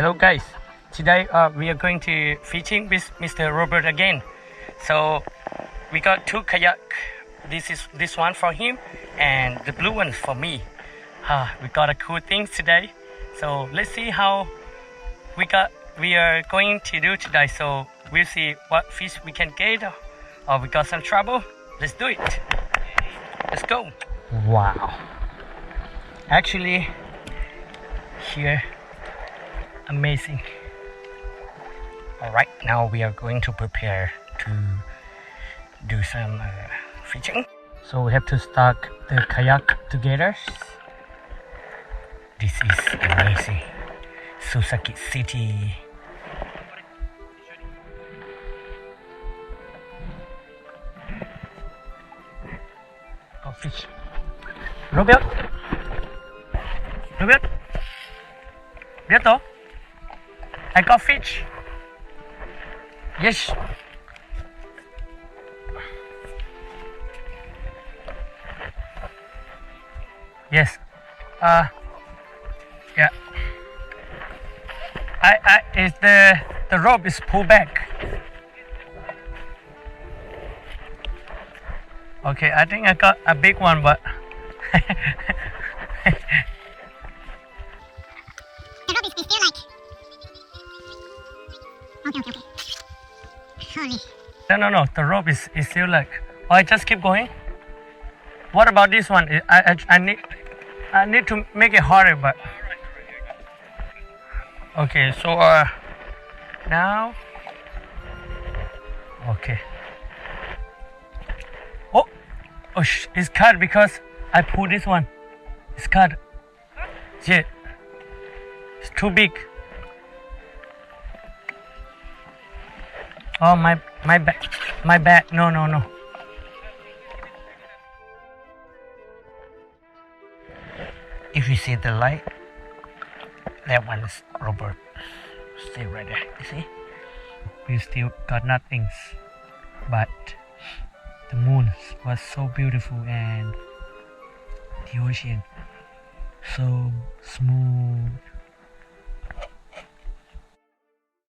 Hello guys, today we are going to fishing with Mr. Robert again. So we got two kayak. This one for him and the blue one for me. We got a cool thing today. So let's see how we are going to do today. So we'll see what fish we can get or we got some trouble. Let's do it. Let's go. Wow. Actually here amazing. Alright, now we are going to prepare to do some fishing. So we have to stack the kayak together. This is amazing. Susaki city. Oh, fish. Robert? Robert? Beto? I got fish. Yes. Yes. Yeah. Is the rope is pulled back. Okay, I think I got a big one, but the rope is still like. Okay. Holy. no. The rope is still like. Oh, I just keep going. What about this one? I need to make it harder, but. Okay, so now. Okay. Oh, it's cut because I pulled this one. It's cut. Yeah. It's too big. Oh, my bad. No. If you see the light, that one is Robert. Stay right there. You see? We still got nothing, but the moon was so beautiful and the ocean so smooth.